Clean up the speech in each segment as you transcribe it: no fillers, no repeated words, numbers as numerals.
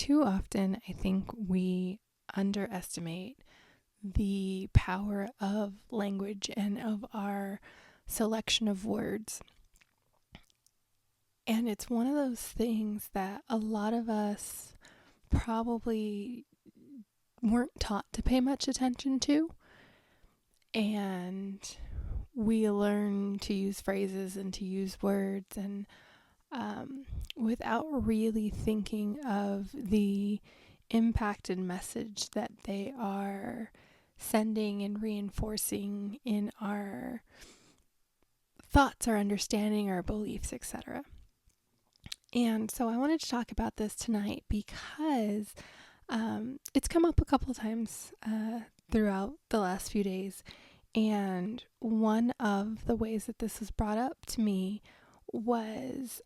too often, I think we underestimate the power of language and of our selection of words. And it's one of those things that a lot of us probably weren't taught to pay much attention to. And we learn to use phrases and to use words and without really thinking of the impacted message that they are sending and reinforcing in our thoughts, our understanding, our beliefs, etc. And so I wanted to talk about this tonight because it's come up a couple of times throughout the last few days. And one of the ways that this was brought up to me was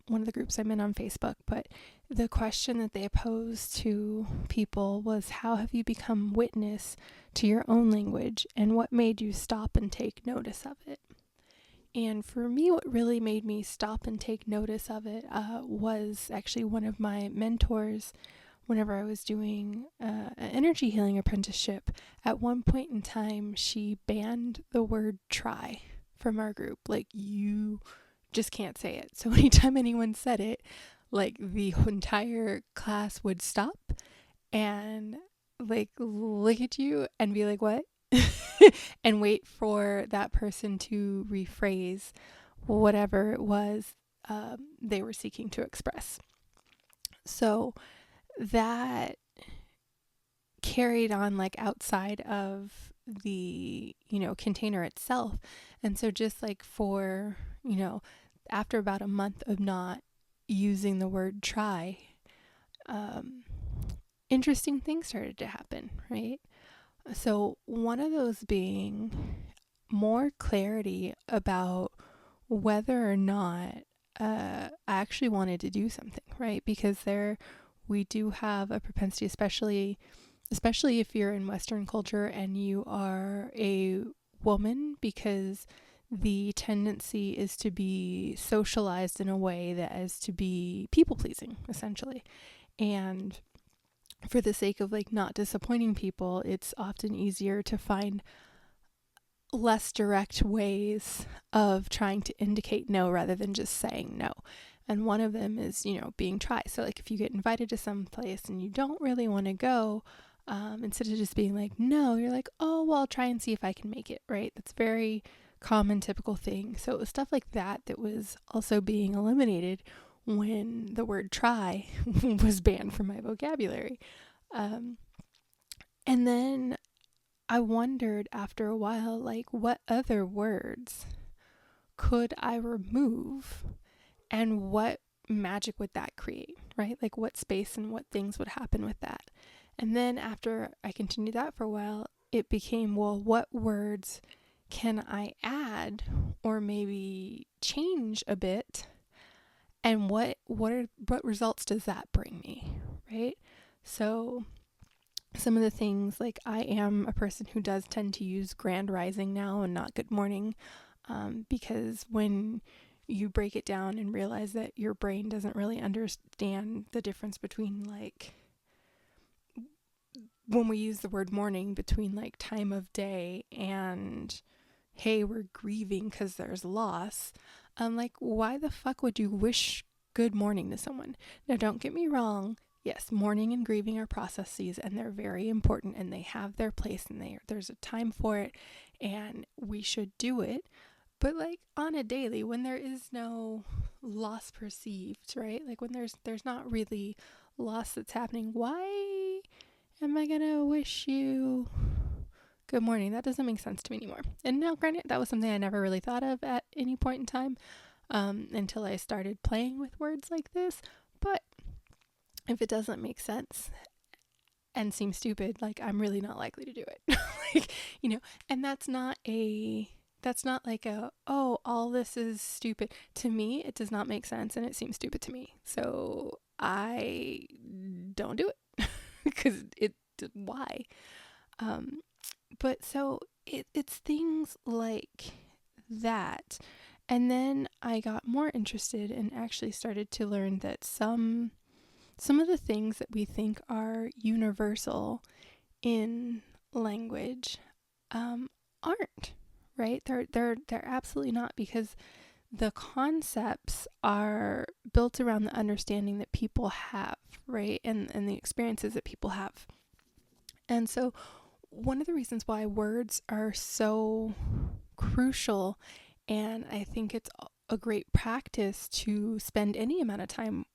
one of the groups I'm in on Facebook, but the question that they posed to people was, how have you become witness to your own language, and what made you stop and take notice of it? And for me, what really made me stop and take notice of it was actually one of my mentors. Whenever I was doing an energy healing apprenticeship, at one point in time, she banned the word try from our group. Like, you just can't say it. So anytime anyone said it, like, the entire class would stop and like look at you and be like, what? And wait for that person to rephrase whatever it was they were seeking to express. So that carried on like outside of the, container itself. And so just like for, after about a month of not using the word try, interesting things started to happen, right? So one of those being more clarity about whether or not I actually wanted to do something, right? Because we do have a propensity, especially if you're in Western culture and you are a woman, because the tendency is to be socialized in a way that is to be people-pleasing, essentially. And for the sake of like not disappointing people, it's often easier to find less direct ways of trying to indicate no rather than just saying no. And one of them is, being try. So like if you get invited to some place and you don't really want to go, instead of just being like, no, you're like, oh, well, I'll try and see if I can make it, right? That's very common, typical thing. So it was stuff like that was also being eliminated when the word try was banned from my vocabulary. And then I wondered after a while, like, what other words could I remove and what magic would that create, right? Like, what space and what things would happen with that? And then after I continued that for a while, it became, well, what words can I add or maybe change a bit? And what results does that bring me, right? So some of the things, like, I am a person who does tend to use grand rising now and not good morning, because when you break it down and realize that your brain doesn't really understand the difference between, like, when we use the word morning, between like time of day and, hey, we're grieving because there's loss. Like, why the fuck would you wish good morning to someone? Now, don't get me wrong. Yes, mourning and grieving are processes, and they're very important, and they have their place, and there's a time for it, and we should do it. But like on a daily, when there is no loss perceived, right? Like when there's not really loss that's happening, why am I gonna wish you good morning? That doesn't make sense to me anymore. And now, granted, that was something I never really thought of at any point in time, until I started playing with words like this. But if it doesn't make sense and seems stupid, like, I'm really not likely to do it. Like, and that's not like oh, all this is stupid. To me, it does not make sense and it seems stupid to me. So I don't do it because why? But so it's things like that. And then I got more interested and actually started to learn that some some of the things that we think are universal in language aren't, right? They're absolutely not, because the concepts are built around the understanding that people have, right? And the experiences that people have. And so one of the reasons why words are so crucial, and I think it's a great practice to spend any amount of time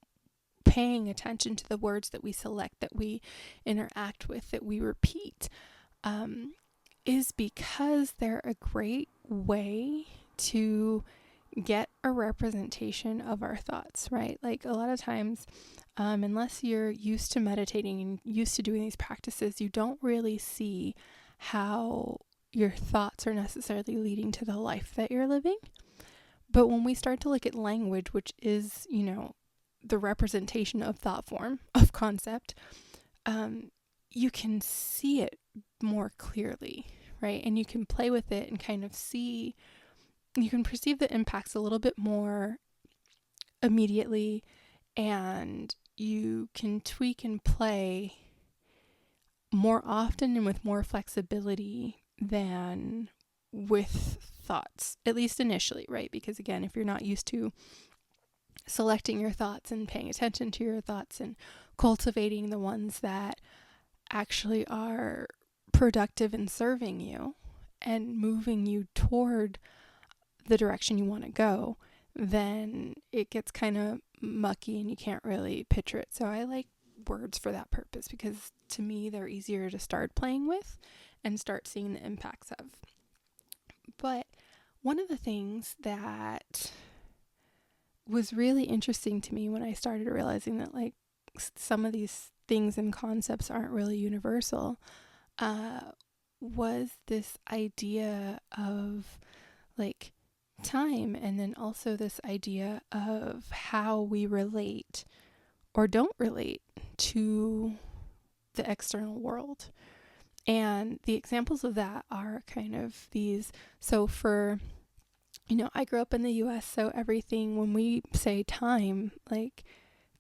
paying attention to the words that we select, that we interact with, that we repeat, is because they're a great way to get a representation of our thoughts, right? Like a lot of times, unless you're used to meditating and used to doing these practices, you don't really see how your thoughts are necessarily leading to the life that you're living. But when we start to look at language, which is, the representation of thought form, of concept, you can see it more clearly, right? And you can play with it and kind of see, you can perceive the impacts a little bit more immediately, and you can tweak and play more often and with more flexibility than with thoughts, at least initially, right? Because again, if you're not used to selecting your thoughts and paying attention to your thoughts and cultivating the ones that actually are productive in serving you and moving you toward the direction you want to go, then it gets kind of mucky and you can't really picture it. So I like words for that purpose, because to me they're easier to start playing with and start seeing the impacts of. But one of the things that was really interesting to me when I started realizing that like some of these things and concepts aren't really universal, was this idea of like time, and then also this idea of how we relate or don't relate to the external world. And the examples of that are kind of these. So for, I grew up in the US, so everything, when we say time, like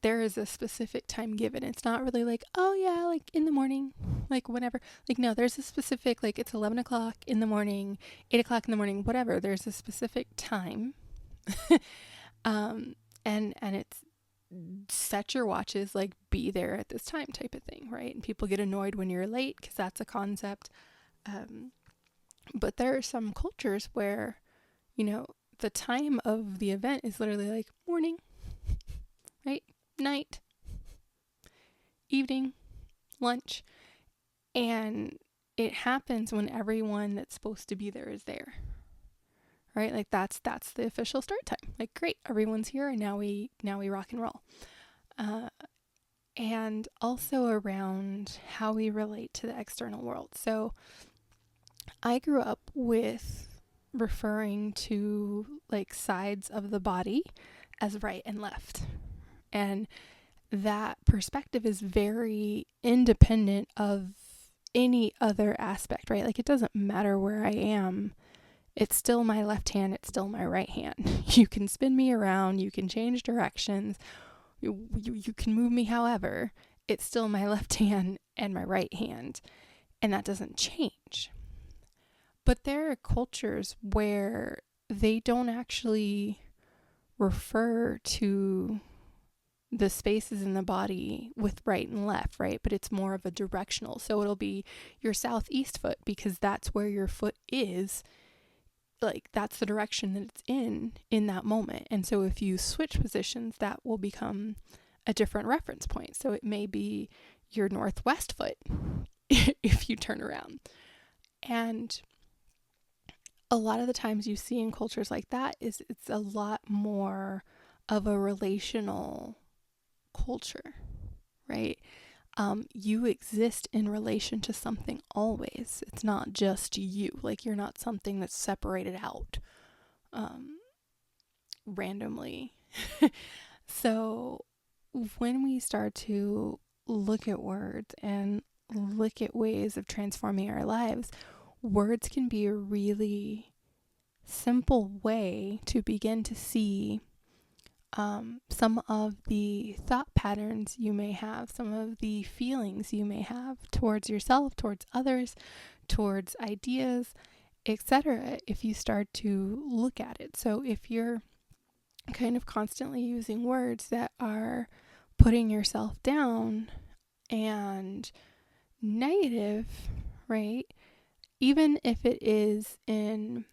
there is a specific time given. It's not really like, oh yeah, like in the morning, like whenever. Like no, there's a specific, like it's 11 o'clock in the morning, 8 o'clock in the morning, whatever. There's a specific time. And it's set your watches, like be there at this time type of thing, right? And people get annoyed when you're late because that's a concept. But there are some cultures where, the time of the event is literally like morning, right? Night, evening, lunch, and it happens when everyone that's supposed to be there is there, right? Like that's the official start time. Like great, everyone's here, and now we rock and roll. And also around how we relate to the external world. So I grew up with referring to like sides of the body as right and left. And that perspective is very independent of any other aspect, right? Like it doesn't matter where I am. It's still my left hand. It's still my right hand. You can spin me around. You can change directions. You can move me however. It's still my left hand and my right hand. And that doesn't change. But there are cultures where they don't actually refer to the spaces in the body with right and left, right? But it's more of a directional. So it'll be your southeast foot because that's where your foot is. Like that's the direction that it's in that moment. And so if you switch positions, that will become a different reference point. So it may be your northwest foot if you turn around. And a lot of the times you see in cultures like that is it's a lot more of a relational culture, right? You exist in relation to something always. It's not just you. Like you're not something that's separated out randomly. So when we start to look at words and look at ways of transforming our lives, words can be a really simple way to begin to see some of the thought patterns you may have, some of the feelings you may have towards yourself, towards others, towards ideas, etc., if you start to look at it. So if you're kind of constantly using words that are putting yourself down and negative, right? Even if it is in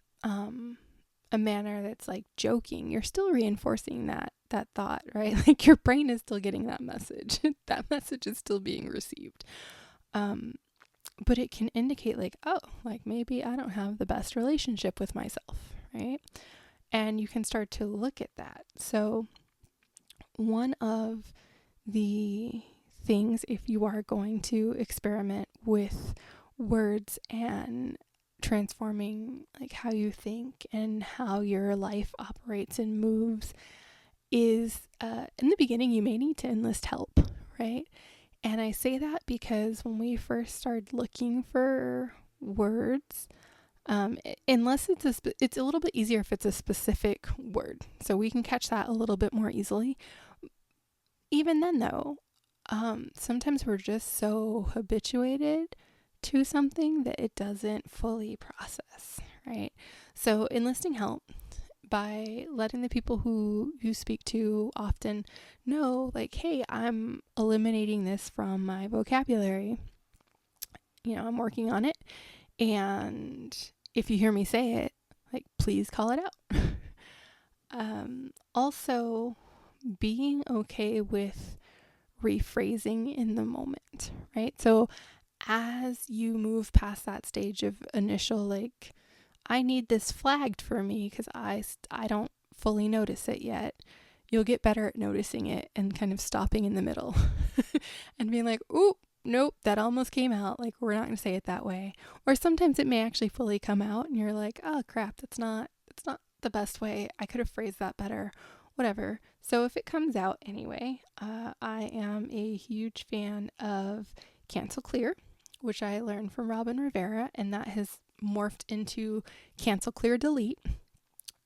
a manner that's like joking, you're still reinforcing that thought, right? Like your brain is still getting that message. That message is still being received. But it can indicate like, oh, like maybe I don't have the best relationship with myself, right? And you can start to look at that. So one of the things, if you are going to experiment with words and transforming like how you think and how your life operates and moves, is in the beginning you may need to enlist help, right? And I say that because when we first started looking for words, unless it's a little bit easier if it's a specific word, so we can catch that a little bit more easily. Even then though, sometimes we're just so habituated to something that it doesn't fully process, right? So enlisting help by letting the people who you speak to often know, like, hey, I'm eliminating this from my vocabulary. I'm working on it. And if you hear me say it, like, please call it out. Also, being okay with rephrasing in the moment, right? So as you move past that stage of initial, like, I need this flagged for me because I don't fully notice it yet, you'll get better at noticing it and kind of stopping in the middle and being like, ooh, nope, that almost came out. Like, we're not going to say it that way. Or sometimes it may actually fully come out and you're like, oh crap, that's not the best way. I could have phrased that better, whatever. So if it comes out anyway, I am a huge fan of cancel clear, which I learned from Robin Rivera, and that has morphed into cancel clear delete,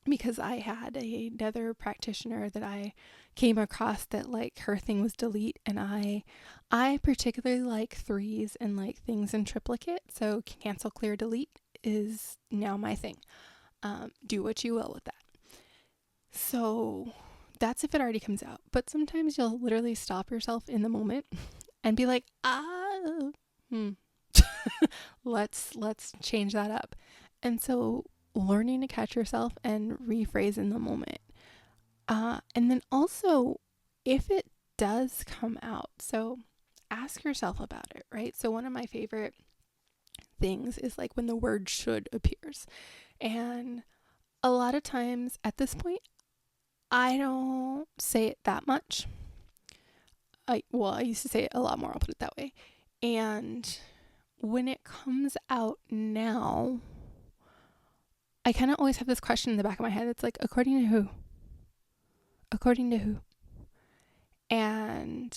because I had another practitioner that I came across that, like, her thing was delete, and I particularly like threes and like things in triplicate, so cancel clear delete is now my thing. Do what you will with that. So that's if it already comes out, but sometimes you'll literally stop yourself in the moment and be like, let's change that up. And so learning to catch yourself and rephrase in the moment. And then also, if it does come out, so ask yourself about it, right? So one of my favorite things is like when the word should appears. And a lot of times at this point, I don't say it that much. I used to say it a lot more, I'll put it that way. And when it comes out now, I kind of always have this question in the back of my head. It's like, according to who? According to who? And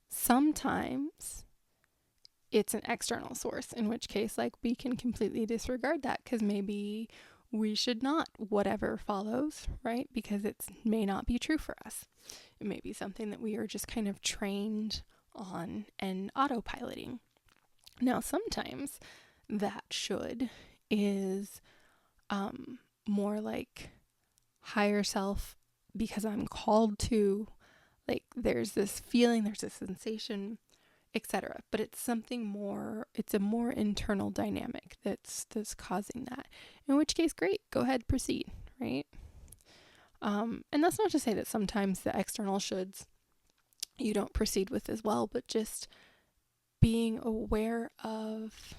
sometimes it's an external source, in which case, like, we can completely disregard that because maybe we should not, whatever follows, right? Because it may not be true for us. It may be something that we are just kind of trained on and autopiloting. Now, sometimes that should is more like higher self, because I'm called to, like, there's this feeling, there's a sensation, etc. But it's something more, it's a more internal dynamic that's causing that. In which case, great, go ahead, proceed, right? And that's not to say that sometimes the external shoulds you don't proceed with as well, but just being aware of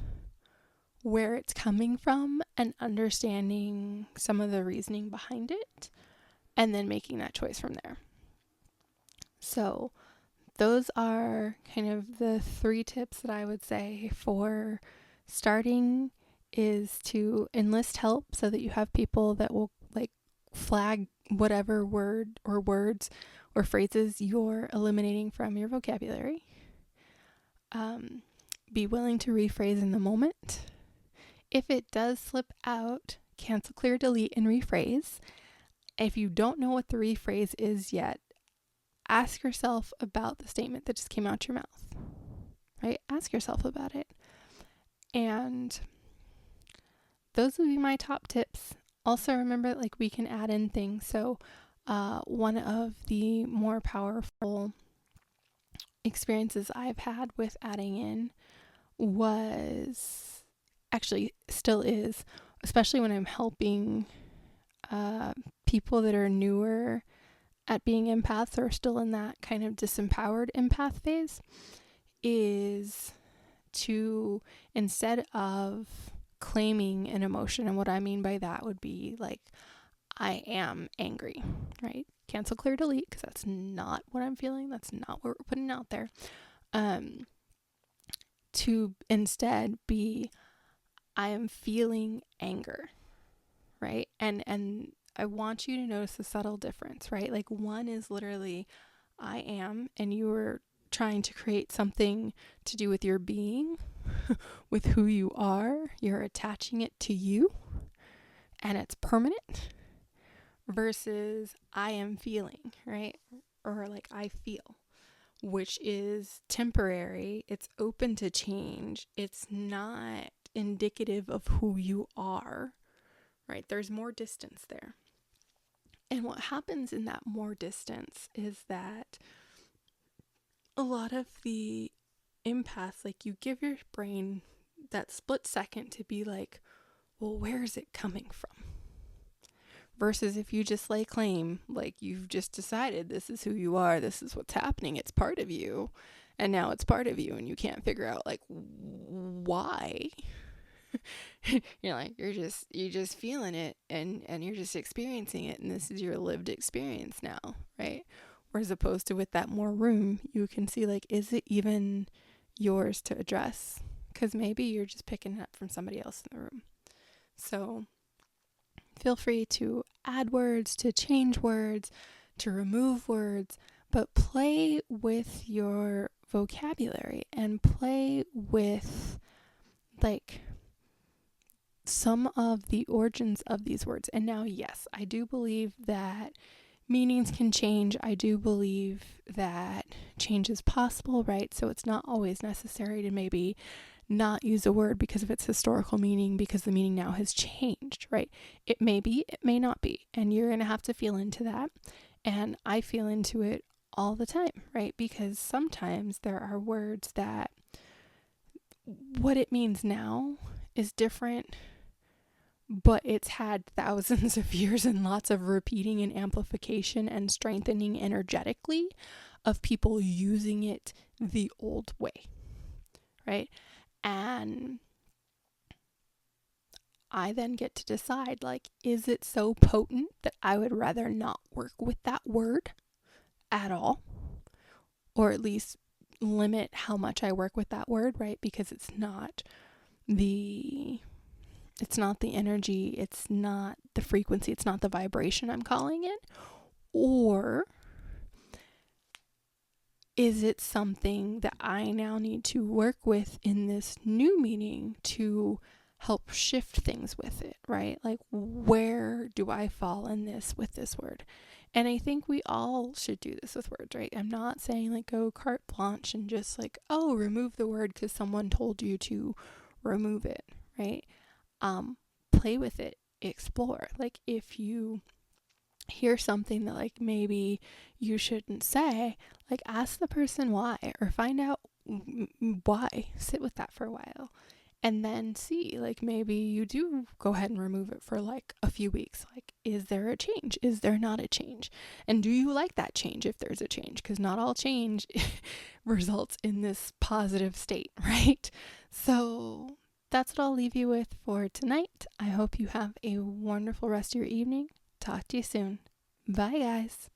where it's coming from and understanding some of the reasoning behind it, and then making that choice from there. So those are kind of the 3 tips that I would say for starting, is to enlist help so that you have people that will, like, flag whatever word or words or phrases you're eliminating from your vocabulary. Be willing to rephrase in the moment. If it does slip out, cancel, clear, delete, and rephrase. If you don't know what the rephrase is yet, ask yourself about the statement that just came out your mouth, right? Ask yourself about it. And those would be my top tips. Also, remember, like, we can add in things. So, one of the more powerful experiences I've had with adding in was, actually still is, especially when I'm helping people that are newer at being empaths or still in that kind of disempowered empath phase, is to, instead of claiming an emotion, and what I mean by that would be like, I am angry, right? Cancel, clear, delete, because that's not what I'm feeling. That's not what we're putting out there. To instead be, I am feeling anger, right? And I want you to notice the subtle difference, right? Like, one is literally, I am, and you are trying to create something to do with your being, with who you are. You're attaching it to you, and it's permanent. Versus I am feeling, right? Or like, I feel, which is temporary. It's open to change. It's not indicative of who you are, right? There's more distance there. And what happens in that more distance is that a lot of the empaths, like, you give your brain that split second to be like, well, where is it coming from? Versus if you just lay claim, like, you've just decided this is who you are, this is what's happening, it's part of you, and now it's part of you, and you can't figure out, like, why. You're like, you're just feeling it, and you're just experiencing it, and this is your lived experience now, right? Whereas opposed to with that more room, you can see, like, is it even yours to address? Because maybe you're just picking it up from somebody else in the room. So feel free to add words, to change words, to remove words, but play with your vocabulary and play with, like, some of the origins of these words. And now, yes, I do believe that meanings can change. I do believe that change is possible, right? So it's not always necessary to maybe not use a word because of its historical meaning, because the meaning now has changed, right? It may be, it may not be, and you're going to have to feel into that. And I feel into it all the time, right? Because sometimes there are words that what it means now is different, but it's had thousands of years and lots of repeating and amplification and strengthening energetically of people using it the old way, right? And I then get to decide, like, is it so potent that I would rather not work with that word at all? Or at least limit how much I work with that word, right? Because it's not the energy, it's not the frequency, it's not the vibration I'm calling it. Or is it something that I now need to work with in this new meaning to help shift things with it, right? Like, where do I fall in this with this word? And I think we all should do this with words, right? I'm not saying, like, go carte blanche and just, like, oh, remove the word because someone told you to remove it, right? Play with it, explore. Like, if you hear something that, like, maybe you shouldn't say, like, ask the person why, or find out why. Sit with that for a while, and then see, like, maybe you do go ahead and remove it for, like, a few weeks. Like, is there a change? Is there not a change? And do you like that change if there's a change? Because not all change results in this positive state, right? So that's what I'll leave you with for tonight. I hope you have a wonderful rest of your evening. Talk to you soon. Bye, guys.